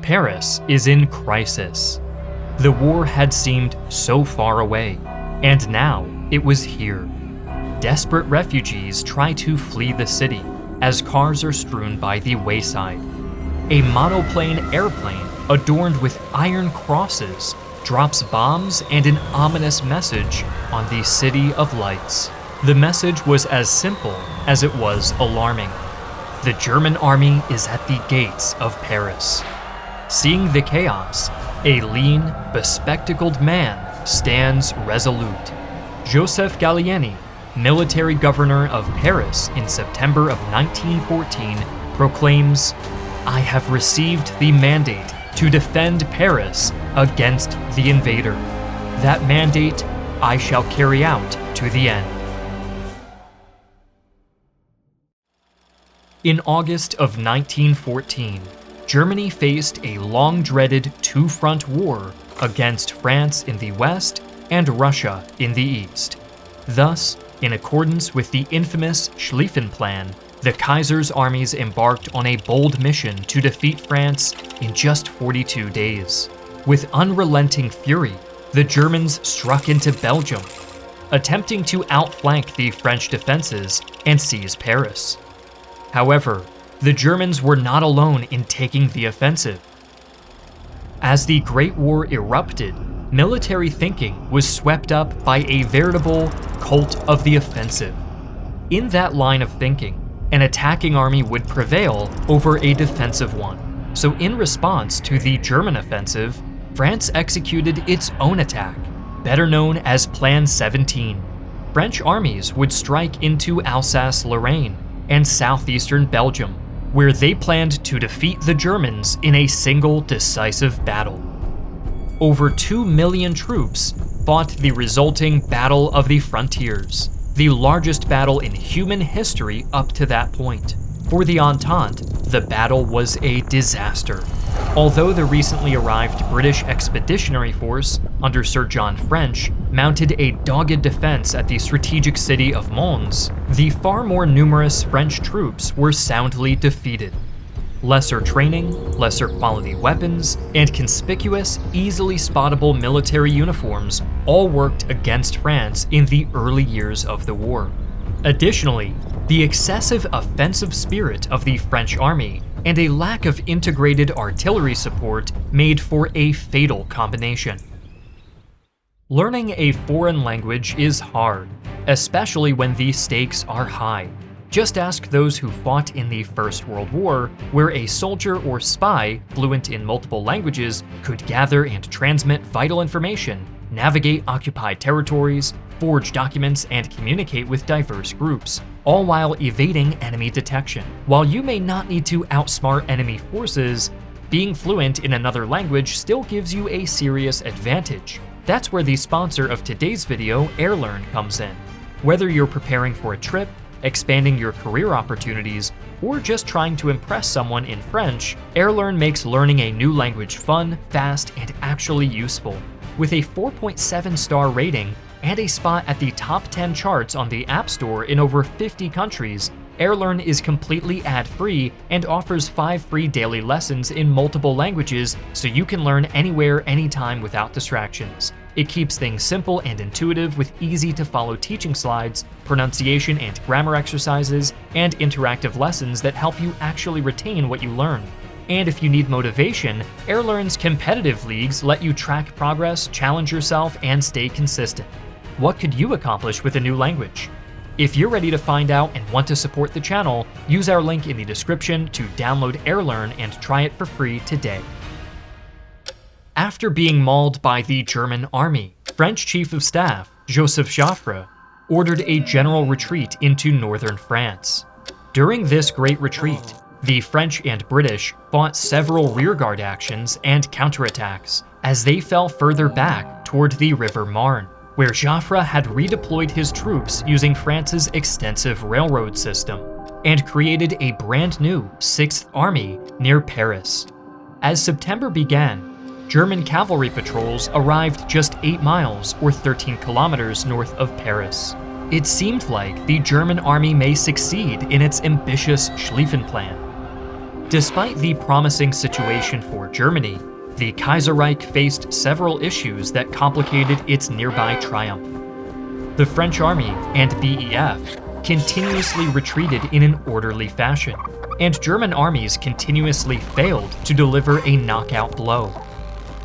Paris is in crisis. The war had seemed so far away, and now it was here. Desperate refugees try to flee the city as cars are strewn by the wayside. A monoplane airplane adorned with iron crosses drops bombs and an ominous message on the City of Lights. The message was as simple as it was alarming. The German army is at the gates of Paris. Seeing the chaos, a lean, bespectacled man stands resolute. Joseph Gallieni, military governor of Paris in September of 1914, proclaims, "I have received the mandate to defend Paris against the invader. That mandate I shall carry out to the end." In August of 1914, Germany faced a long-dreaded two-front war against France in the west and Russia in the east. Thus, in accordance with the infamous Schlieffen Plan, the Kaiser's armies embarked on a bold mission to defeat France in just 42 days. With unrelenting fury, the Germans struck into Belgium, attempting to outflank the French defenses and seize Paris. However, the Germans were not alone in taking the offensive. As the Great War erupted, military thinking was swept up by a veritable cult of the offensive. In that line of thinking, an attacking army would prevail over a defensive one. So in response to the German offensive, France executed its own attack, better known as Plan 17. French armies would strike into Alsace-Lorraine and southeastern Belgium, where they planned to defeat the Germans in a single decisive battle. Over 2 million troops fought the resulting Battle of the Frontiers, the largest battle in human history up to that point. For the Entente, the battle was a disaster. Although the recently arrived British Expeditionary Force under Sir John French mounted a dogged defense at the strategic city of Mons, the far more numerous French troops were soundly defeated. Lesser training, lesser quality weapons, and conspicuous, easily spottable military uniforms all worked against France in the early years of the war. Additionally, the excessive offensive spirit of the French army and a lack of integrated artillery support made for a fatal combination. Learning a foreign language is hard, especially when the stakes are high. Just ask those who fought in the First World War, where a soldier or spy fluent in multiple languages could gather and transmit vital information, navigate occupied territories, forge documents, and communicate with diverse groups, all while evading enemy detection. While you may not need to outsmart enemy forces, being fluent in another language still gives you a serious advantage. That's where the sponsor of today's video, AirLearn, comes in. Whether you're preparing for a trip, expanding your career opportunities, or just trying to impress someone in French, AirLearn makes learning a new language fun, fast, and actually useful. With a 4.7-star rating and a spot at the top 10 charts on the App Store in over 50 countries, AirLearn is completely ad-free and offers 5 free daily lessons in multiple languages so you can learn anywhere, anytime without distractions. It keeps things simple and intuitive with easy-to-follow teaching slides, pronunciation and grammar exercises, and interactive lessons that help you actually retain what you learn. And if you need motivation, AirLearn's competitive leagues let you track progress, challenge yourself, and stay consistent. What could you accomplish with a new language? If you're ready to find out and want to support the channel, use our link in the description to download AirLearn and try it for free today. After being mauled by the German army, French Chief of Staff Joseph Joffre ordered a general retreat into northern France. During this great retreat, the French and British fought several rearguard actions and counterattacks as they fell further back toward the River Marne, where Joffre had redeployed his troops using France's extensive railroad system and created a brand new 6th Army near Paris. As September began, German cavalry patrols arrived just 8 miles or 13 kilometers north of Paris. It seemed like the German army may succeed in its ambitious Schlieffen Plan. Despite the promising situation for Germany, the Kaiserreich faced several issues that complicated its nearby triumph. The French army and BEF continuously retreated in an orderly fashion, and German armies continuously failed to deliver a knockout blow.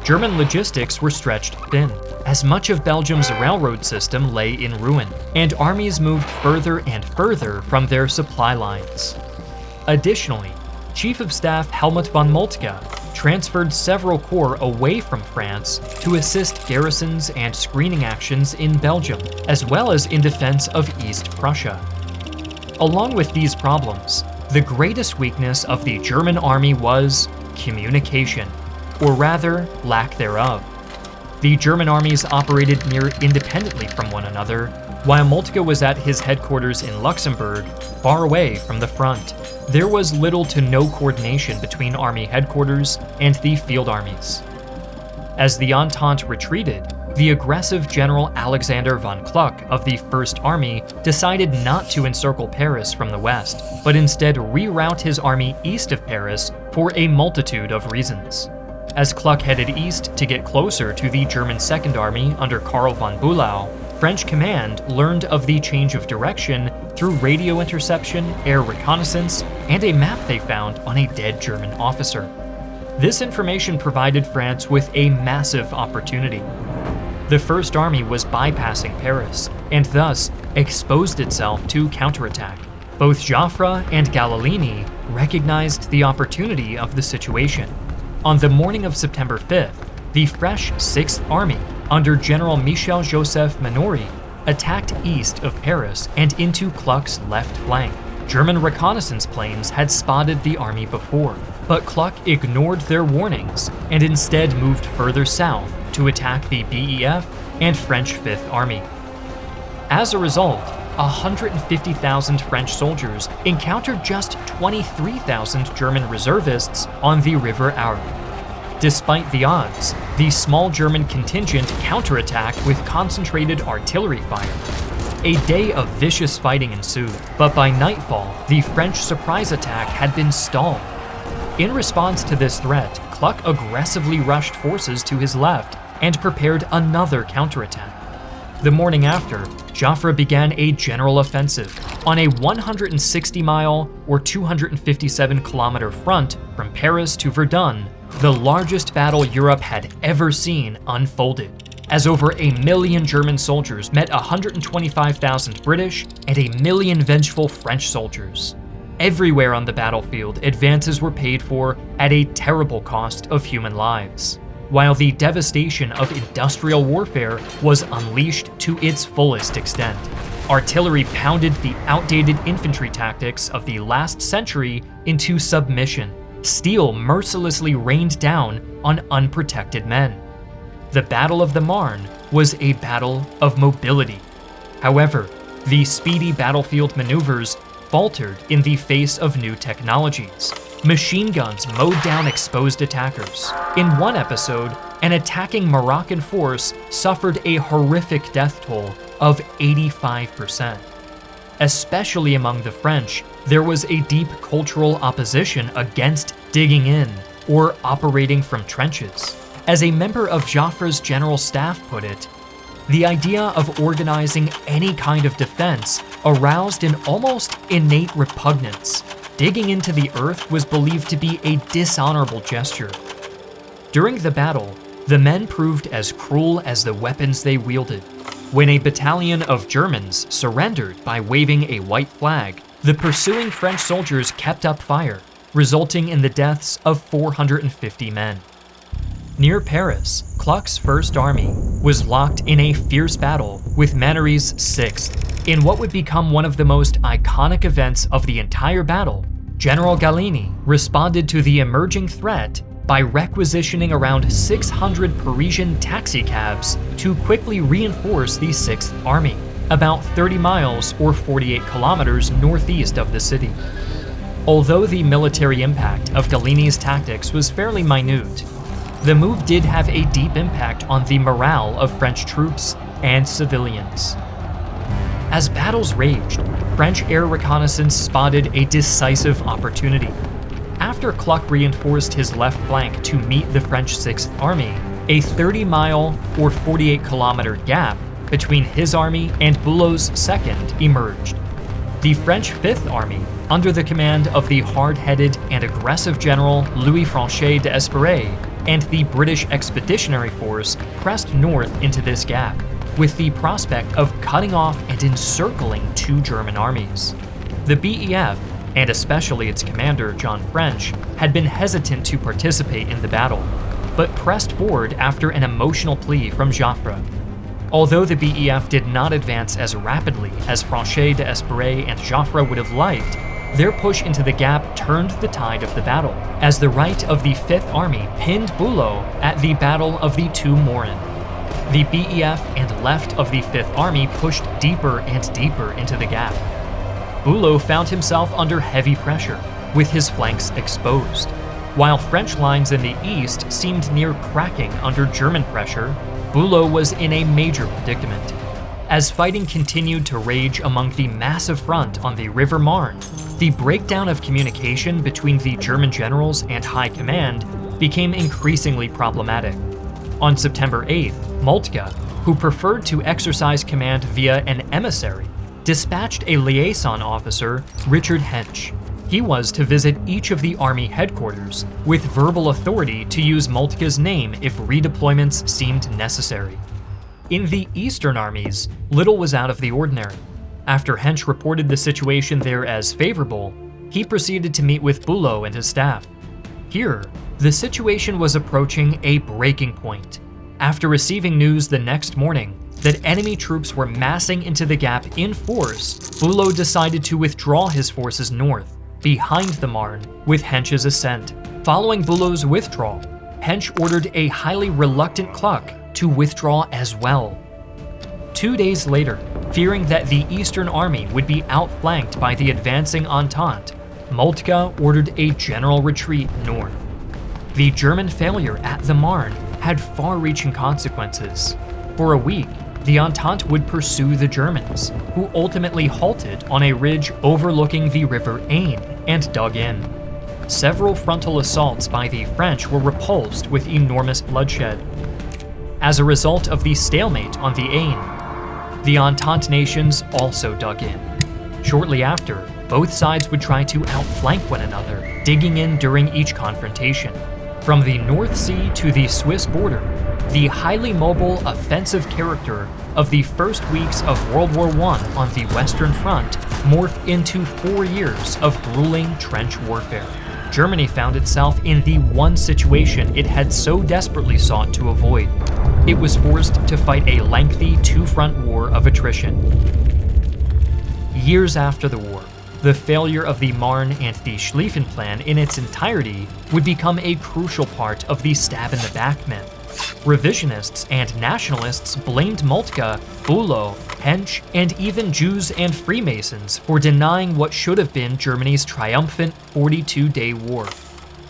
German logistics were stretched thin, as much of Belgium's railroad system lay in ruin, and armies moved further and further from their supply lines. Additionally, Chief of Staff Helmut von Moltke transferred several corps away from France to assist garrisons and screening actions in Belgium, as well as in defense of East Prussia. Along with these problems, the greatest weakness of the German army was communication, or rather, lack thereof. The German armies operated near independently from one another, while Moltke was at his headquarters in Luxembourg, far away from the front. There was little to no coordination between army headquarters and the field armies. As the Entente retreated, the aggressive General Alexander von Kluck of the First Army decided not to encircle Paris from the west, but instead reroute his army east of Paris for a multitude of reasons. As Kluck headed east to get closer to the German Second Army under Karl von Bülow, French command learned of the change of direction through radio interception, air reconnaissance, and a map they found on a dead German officer. This information provided France with a massive opportunity. The First Army was bypassing Paris, and thus exposed itself to counterattack. Both Joffre and Gallieni recognized the opportunity of the situation. On the morning of September 5th, the fresh 6th Army, under General Michel-Joseph Menory, attacked east of Paris and into Kluck's left flank. German reconnaissance planes had spotted the army before, but Kluck ignored their warnings and instead moved further south to attack the BEF and French Fifth Army. As a result, 150,000 French soldiers encountered just 23,000 German reservists on the River Aure. Despite the odds, the small German contingent counterattacked with concentrated artillery fire. A day of vicious fighting ensued, but by nightfall, the French surprise attack had been stalled. In response to this threat, Kluck aggressively rushed forces to his left and prepared another counterattack. The morning after, Joffre began a general offensive on a 160-mile or 257-kilometer front from Paris to Verdun, the largest battle Europe had ever seen unfolded, as over 1 million German soldiers met 125,000 British and 1 million vengeful French soldiers. Everywhere on the battlefield, advances were paid for at a terrible cost of human lives, while the devastation of industrial warfare was unleashed to its fullest extent. Artillery pounded the outdated infantry tactics of the last century into submission. Steel mercilessly rained down on unprotected men. The Battle of the Marne was a battle of mobility. However, the speedy battlefield maneuvers faltered in the face of new technologies. Machine guns mowed down exposed attackers. In one episode, an attacking Moroccan force suffered a horrific death toll of 85%. Especially among the French, there was a deep cultural opposition against digging in or operating from trenches. As a member of Joffre's general staff put it, the idea of organizing any kind of defense aroused an almost innate repugnance. Digging into the earth was believed to be a dishonorable gesture. During the battle, the men proved as cruel as the weapons they wielded. When a battalion of Germans surrendered by waving a white flag, the pursuing French soldiers kept up fire, resulting in the deaths of 450 men. Near Paris, Kluck's First Army was locked in a fierce battle with Menory's 6th. In what would become one of the most iconic events of the entire battle, General Gallieni responded to the emerging threat by requisitioning around 600 Parisian taxicabs to quickly reinforce the 6th Army, about 30 miles or 48 kilometers northeast of the city. Although the military impact of Gallieni's tactics was fairly minute, the move did have a deep impact on the morale of French troops and civilians. As battles raged, French air reconnaissance spotted a decisive opportunity. After Kluck reinforced his left flank to meet the French 6th Army, a 30-mile or 48-kilometer gap between his army and Bülow's 2nd emerged. The French 5th Army, under the command of the hard-headed and aggressive general Louis Franchet d'Espèrey, and the British Expeditionary Force pressed north into this gap, with the prospect of cutting off and encircling 2 German armies. The BEF, and especially its commander John French, had been hesitant to participate in the battle, but pressed forward after an emotional plea from Joffre. Although the BEF did not advance as rapidly as Franchet d'Espèrey and Joffre would have liked, their push into the gap turned the tide of the battle, as the right of the 5th Army pinned Bülow at the Battle of the Two Morin. The BEF and left of the 5th Army pushed deeper and deeper into the gap. Bülow found himself under heavy pressure, with his flanks exposed. While French lines in the east seemed near cracking under German pressure, Bülow was in a major predicament. As fighting continued to rage among the massive front on the River Marne, the breakdown of communication between the German generals and high command became increasingly problematic. On September 8th, Moltke, who preferred to exercise command via an emissary, dispatched a liaison officer, Richard Hanc. He was to visit each of the army headquarters with verbal authority to use Moltke's name if redeployments seemed necessary. In the eastern armies, little was out of the ordinary. After Hanc reported the situation there as favorable, he proceeded to meet with Bülow and his staff. Here, the situation was approaching a breaking point. After receiving news the next morning that enemy troops were massing into the gap in force, Bülow decided to withdraw his forces north, behind the Marne, with Hench's ascent. Following Bülow's withdrawal, Hanc ordered a highly reluctant Kluck to withdraw as well. 2 days later, fearing that the Eastern Army would be outflanked by the advancing Entente, Moltke ordered a general retreat north. The German failure at the Marne had far-reaching consequences. For a week, the Entente would pursue the Germans, who ultimately halted on a ridge overlooking the River Aisne and dug in. Several frontal assaults by the French were repulsed with enormous bloodshed. As a result of the stalemate on the Aisne, the Entente nations also dug in. Shortly after, both sides would try to outflank one another, digging in during each confrontation. From the North Sea to the Swiss border, the highly mobile, offensive character of the first weeks of World War I on the Western Front morphed into 4 years of grueling trench warfare. Germany found itself in the one situation it had so desperately sought to avoid. It was forced to fight a lengthy 2-front war of attrition. Years after the war, the failure of the Marne and the Schlieffen Plan in its entirety would become a crucial part of the stab-in-the-back myth. Revisionists and nationalists blamed Moltke, Bülow, Hanc, and even Jews and Freemasons for denying what should have been Germany's triumphant 42-day war.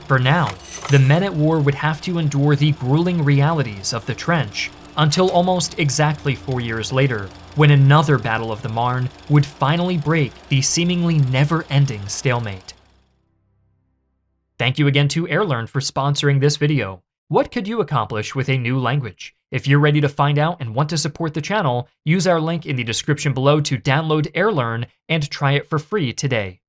For now, the men at war would have to endure the grueling realities of the trench until almost exactly 4 years later, when another Battle of the Marne would finally break the seemingly never-ending stalemate. Thank you again to AirLearn for sponsoring this video. What could you accomplish with a new language? If you're ready to find out and want to support the channel, use our link in the description below to download AirLearn and try it for free today.